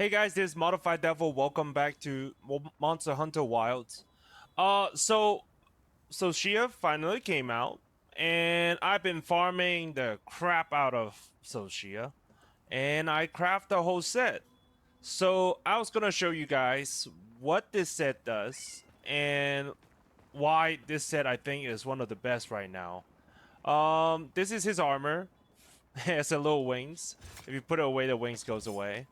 Hey guys, this is Modified Devil. Welcome back to Monster Hunter Wilds. So SHIA finally came out, and I've been farming the crap out of SHIA, and I craft the whole set. So I was gonna show you guys what this set does and why this set I think is one of the best right now. This is his armor. It has a little wings. If you put it away, the wings goes away.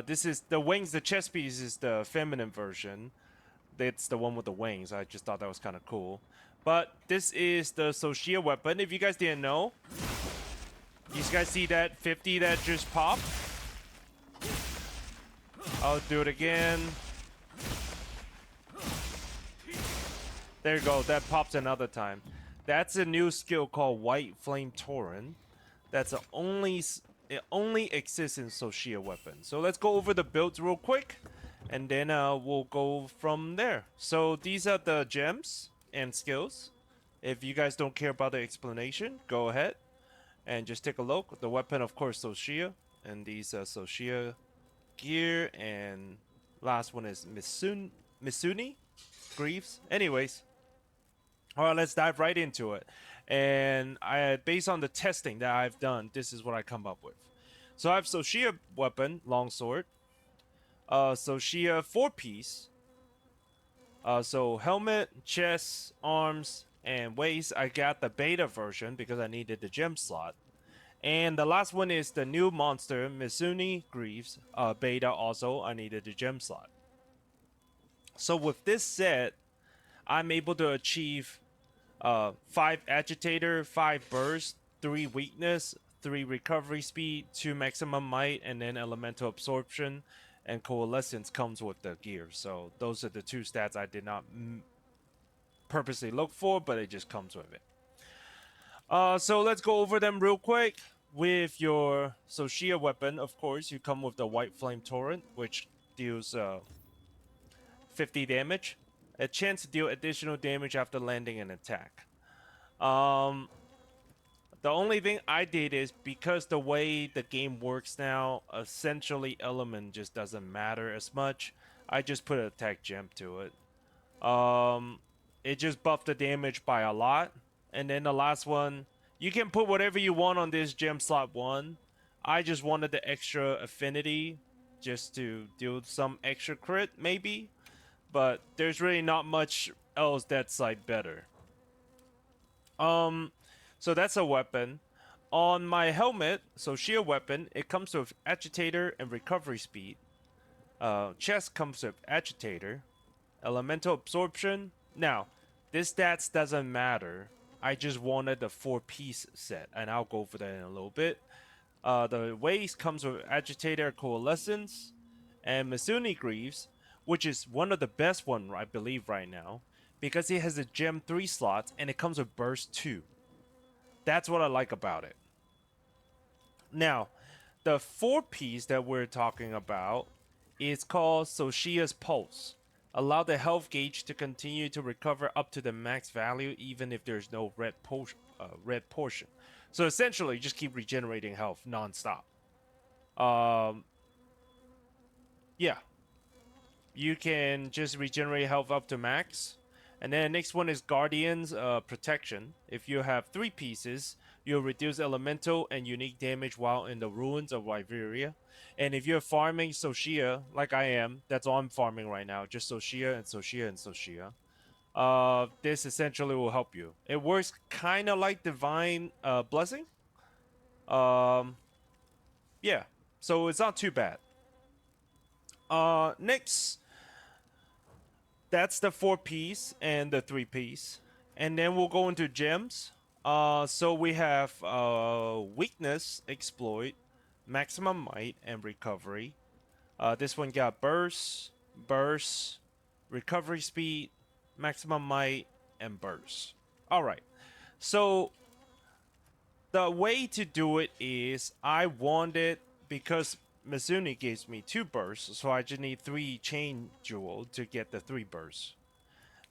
This is the wings. The chest piece is the feminine version. It's the one with the wings. I just thought that was kind of cool. But this is the SHIA weapon. If you guys didn't know, you guys see that 50 that just popped? I'll do it again. There you go. That pops another time. That's a new skill called White Flame Torrent. That's it only exists in SHIA weapon. So let's go over the builds real quick, and then we'll go from there. So these are the gems and skills. If you guys don't care about the explanation, go ahead and just take a look. The weapon, of course, SHIA, and these SHIA gear, and last one is Misuni Greaves. Anyways, all right, let's dive right into it. And based on the testing that I've done, this is what I come up with. So I have SHIA weapon, longsword. SHIA 4-piece. So helmet, chest, arms, and waist. I got the beta version because I needed the gem slot. And the last one is the new monster, Misuni Greaves. Beta also, I needed the gem slot. So with this set, I'm able to achieve 5 agitator, 5 burst, 3 weakness, 3 recovery speed, 2 maximum might, and then elemental absorption and coalescence comes with the gear. So those are the 2 stats I did not purposely look for, but it just comes with it. So let's go over them real quick. With your SHIA weapon, of course, you come with the White Flame Torrent, which deals 50 damage. A chance to deal additional damage after landing an attack. The only thing I did is because the way the game works now, essentially element just doesn't matter as much. I just put an attack gem to it. It just buffed the damage by a lot. And then the last one, you can put whatever you want on this gem slot 1. I just wanted the extra affinity just to deal some extra crit maybe. But there's really not much else that's like better. So that's a weapon. On my helmet, SHIA weapon, it comes with agitator and recovery speed. Chest comes with agitator, elemental absorption. Now, this stats doesn't matter. I just wanted the 4-piece set, and I'll go over that in a little bit. The waist comes with agitator, coalescence, and Misuni Greaves, which is one of the best one I believe right now, because it has a gem 3 slots and it comes with burst 2. That's what I like about it. Now, the 4-piece that we're talking about is called SHIA's Pulse. Allow the health gauge to continue to recover up to the max value even if there's no red portion. So essentially, just keep regenerating health non-stop. Yeah, you can just regenerate health up to max. And then the next one is Guardian's Protection. If you have 3 pieces, you'll reduce elemental and unique damage while in the ruins of Wyveria. And if you're farming SHIA, like I am, that's all I'm farming right now, just SHIA and SHIA and SHIA. This essentially will help you. It works kind of like Divine Blessing. Yeah, so it's not too bad. Next, that's the 4-piece and the 3-piece. And then we'll go into gems. So we have weakness, exploit, maximum might, and recovery. This one got burst, recovery speed, maximum might, and burst. All right. So the way to do it is I wanted, because Mizuni gives me 2 bursts, so I just need 3 chain jewel to get the 3 bursts.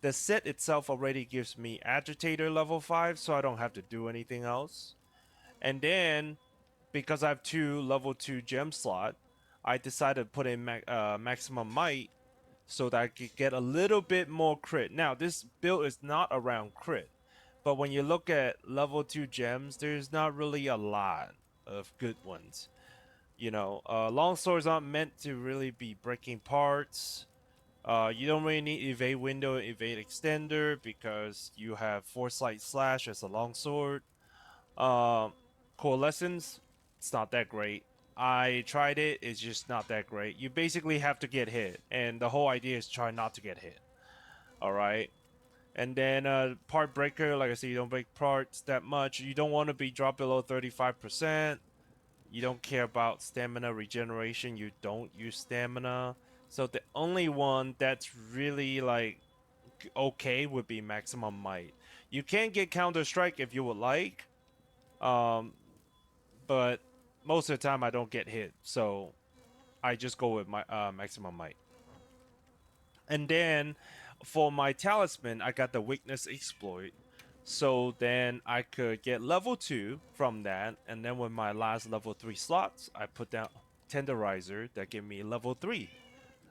The set itself already gives me agitator level 5, so I don't have to do anything else. And then, because I have 2 level 2 gem slot, I decided to put in maximum might so that I could get a little bit more crit. Now, this build is not around crit, but when you look at level 2 gems, there's not really a lot of good ones. You know, long swords aren't meant to really be breaking parts. You don't really need evade window, evade extender because you have foresight slash as a longsword. Coalescence, it's not that great. I tried it, it's just not that great. You basically have to get hit, and the whole idea is try not to get hit. Alright? And then part breaker, like I said, you don't break parts that much. You don't want to be dropped below 35%. You don't care about stamina regeneration. You don't use stamina. So the only one that's really like okay would be maximum might. You can get counter strike if you would like. But most of the time I don't get hit, so I just go with my maximum might. And then for my talisman, I got the weakness exploit. So then I could get level 2 from that, and then with my last level 3 slots, I put down tenderizer that give me level 3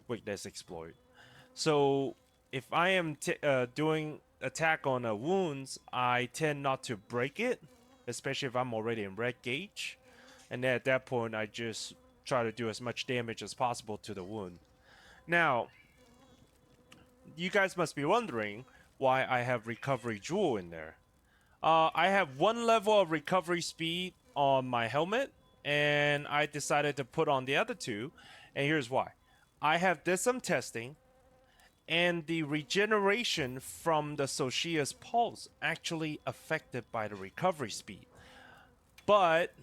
weakness exploit. So if I am doing attack on wounds, I tend not to break it, especially if I'm already in red gauge. And then at that point, I just try to do as much damage as possible to the wound. Now, you guys must be wondering why I have recovery jewel in there. I have 1 level of recovery speed on my helmet, and I decided to put on the other 2, and here's why. I have did some testing, and the regeneration from the ZOH's pulse actually affected by the recovery speed. But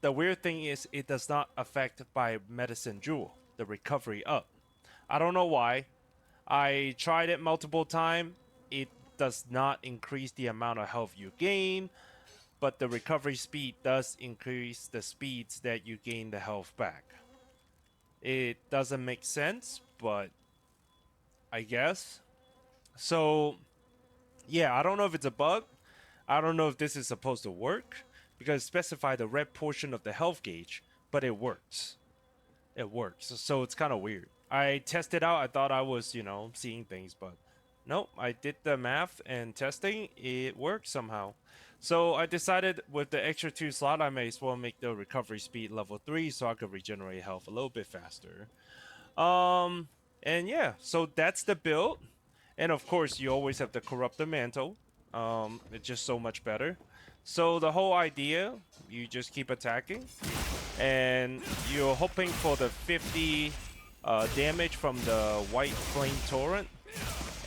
the weird thing is it does not affect by medicine jewel, the recovery up. I don't know why. I tried it multiple times. It does not increase the amount of health you gain, but the recovery speed does increase the speeds that you gain the health back. It doesn't make sense, but I guess. So, yeah, I don't know if it's a bug. I don't know if this is supposed to work because it specifies the red portion of the health gauge, but it works. It works. So it's kind of weird. I tested out. I thought I was, you know, seeing things, but nope. I did the math and testing. It worked somehow. So I decided with the extra 2 slot, I may as well make the recovery speed level 3 so I could regenerate health a little bit faster. And yeah, so that's the build. And of course, you always have to corrupt the mantle. It's just so much better. So the whole idea, you just keep attacking, and you're hoping for the 50 damage from the white flame torrent.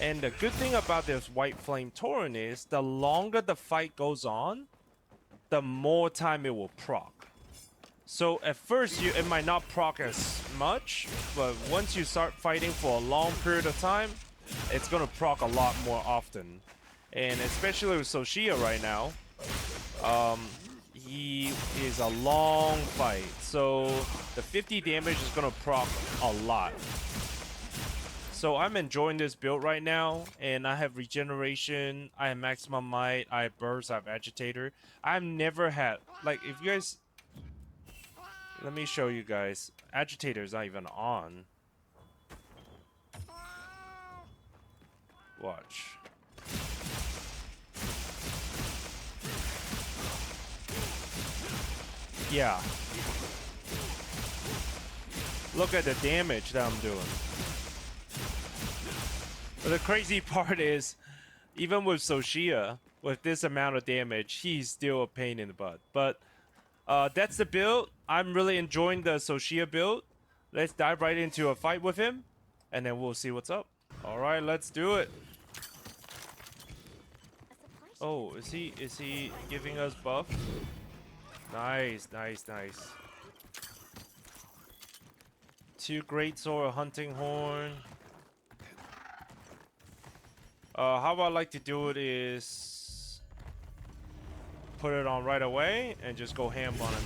And the good thing about this white flame torrent is the longer the fight goes on, the more time it will proc. So at first, it might not proc as much, but once you start fighting for a long period of time, it's gonna proc a lot more often. And especially with SHIA right now, he is a long fight, so the 50 damage is gonna proc a lot. So I'm enjoying this build right now, and I have regeneration, I have maximum might, I have burst, I have agitator. I've never had, like, if you guys, let me show you guys. Agitator is not even on. Watch. Yeah. Look at the damage that I'm doing. But the crazy part is, even with ZOH, with this amount of damage, he's still a pain in the butt. But that's the build. I'm really enjoying the ZOH build. Let's dive right into a fight with him, and then we'll see what's up. All right, let's do it. Oh, is he giving us buff? Nice, nice, nice. 2 great sword, a hunting horn. How I like to do it is put it on right away and just go ham on him.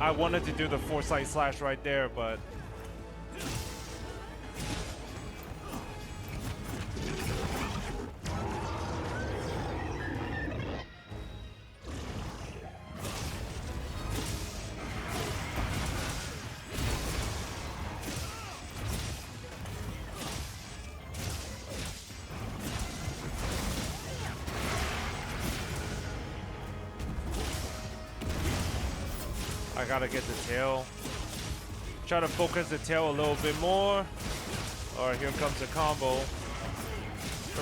I wanted to do the foresight slash right there, but I gotta get the tail. Try to focus the tail a little bit more. Alright, here comes the combo.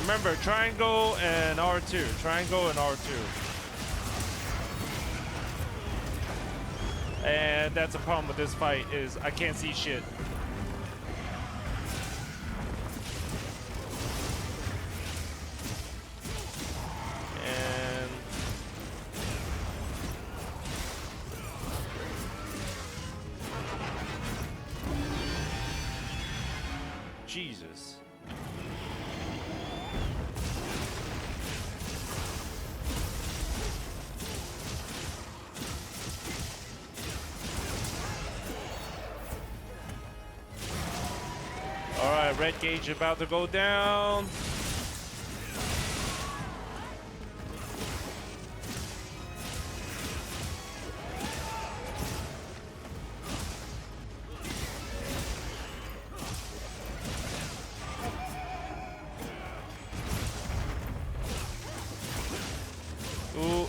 Remember, triangle and R2. Triangle and R2. And that's a problem with this fight is I can't see shit. And Jesus. Alright, red gauge about to go down. Ooh.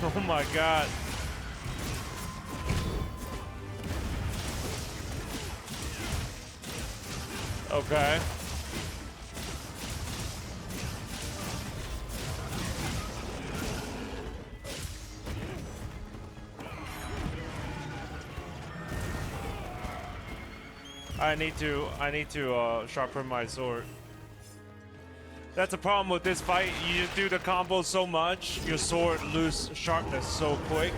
Oh my god. Okay. I need to sharpen my sword. That's a problem with this fight. You do the combo so much, your sword loses sharpness so quick.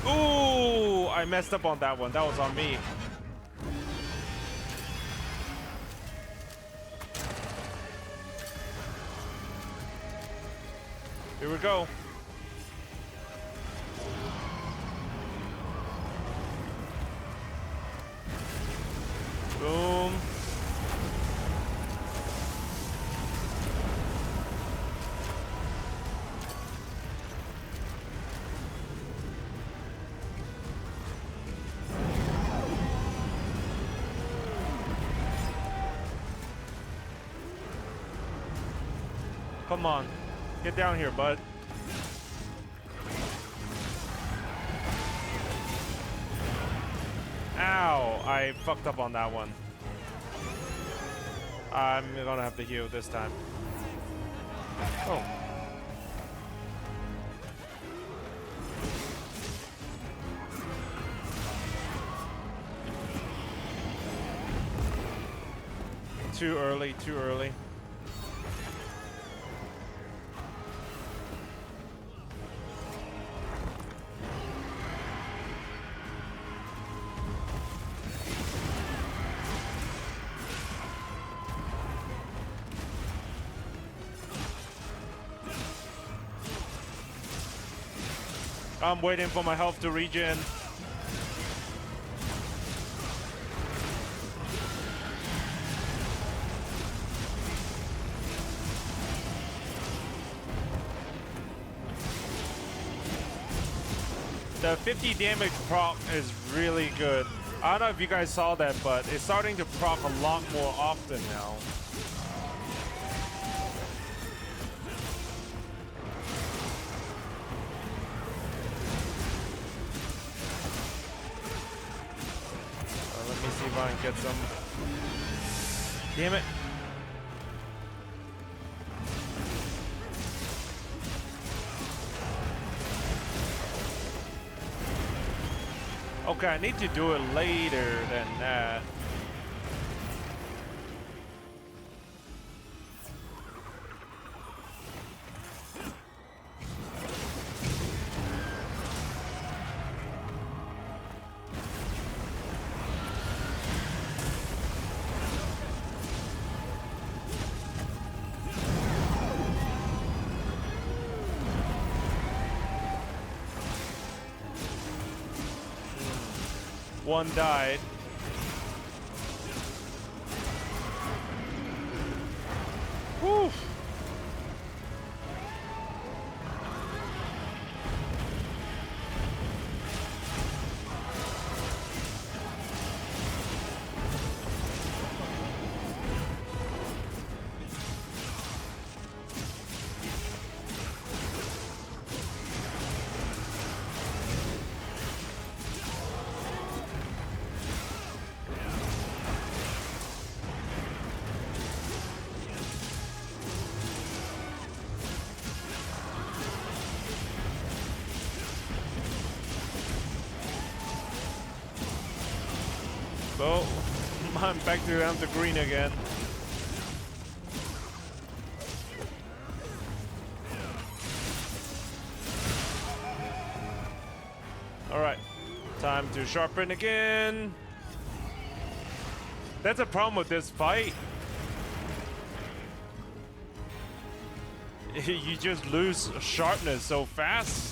Ooh, I messed up on that one. That was on me. Here we go. Boom. Come on. Get down here, bud. Ow! I fucked up on that one. I'm gonna have to heal this time. Oh. Too early, too early. I'm waiting for my health to regen. The 50 damage proc is really good. I don't know if you guys saw that, but it's starting to proc a lot more often now. Let me see if I can get some. Damn it. Okay, I need to do it later than that. One died. Whew. So, I'm back to down to green again. Alright, time to sharpen again. That's a problem with this fight. You just lose sharpness so fast.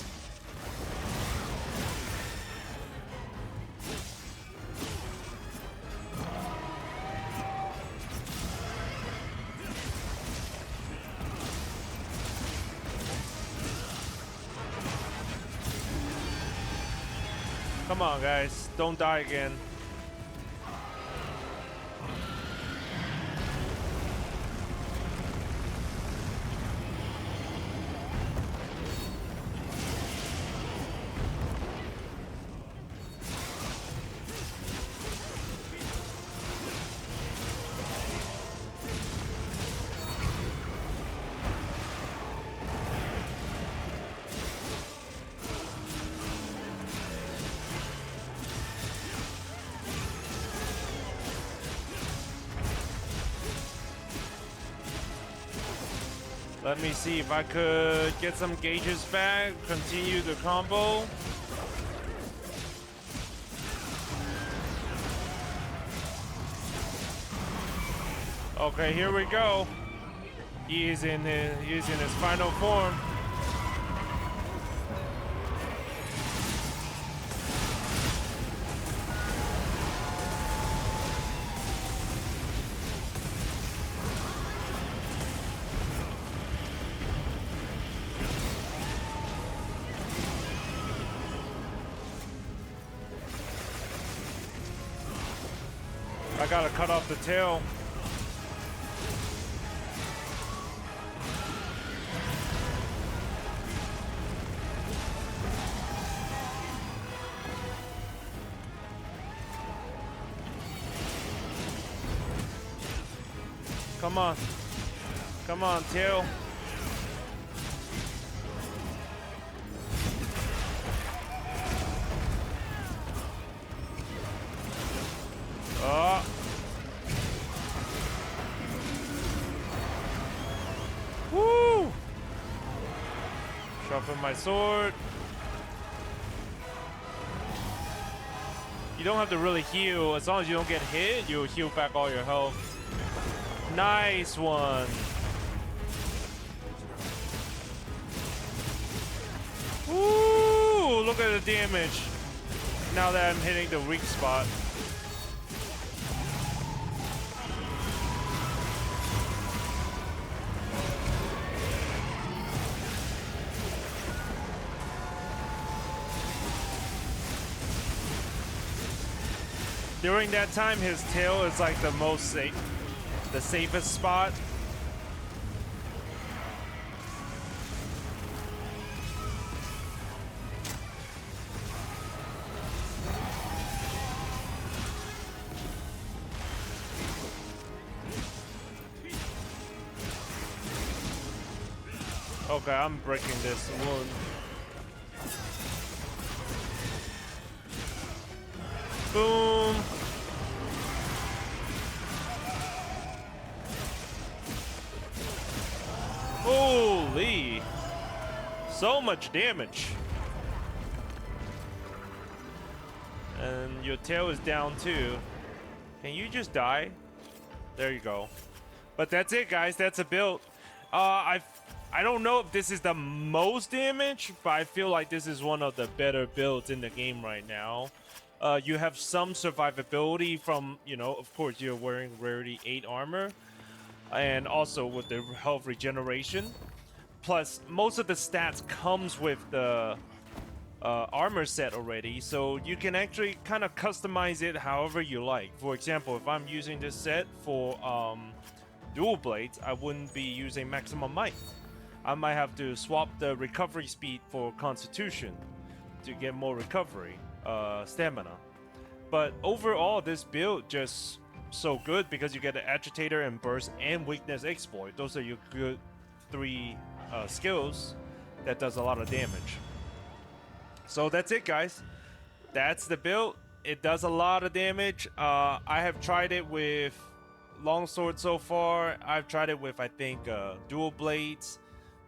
Come on, guys. Don't die again. Let me see if I could get some gauges back, continue the combo. Okay, here we go. He is in his final form. I gotta cut off the tail. Come on. Come on, tail. Oh. Woo! Sharpen my sword. You don't have to really heal. As long as you don't get hit, you'll heal back all your health. Nice one. Woo! Look at the damage. Now that I'm hitting the weak spot. During that time, his tail is like the most safe, the safest spot. Okay, I'm breaking this wound. Boom. Holy. So much damage. And your tail is down too. Can you just die? There you go. But that's it, guys. That's a build. I don't know if this is the most damage, but I feel like this is one of the better builds in the game right now. You have some survivability from, you know, of course you're wearing rarity 8 armor, and also with the health regeneration. Plus, most of the stats comes with the armor set already, so you can actually kind of customize it however you like. For example, if I'm using this set for dual blades, I wouldn't be using maximum might. I might have to swap the recovery speed for constitution to get more recovery, stamina. But overall, this build just so good because you get the agitator and burst and weakness exploit. Those are your good 3 skills that does a lot of damage. So that's it, guys. That's the build. It does a lot of damage. I have tried it with longsword so far. I've tried it with, I think, dual blades,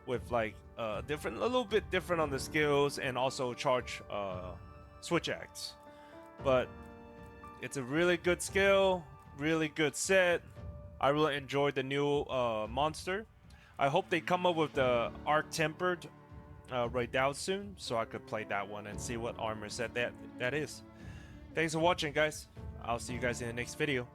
with like a little bit different on the skills, and also charge switch axe. But it's a really good skill, really good set. I really enjoyed the new monster. I hope they come up with the arc tempered right out soon, so I could play that one and see what armor set that is. Thanks for watching, guys. I'll see you guys in the next video.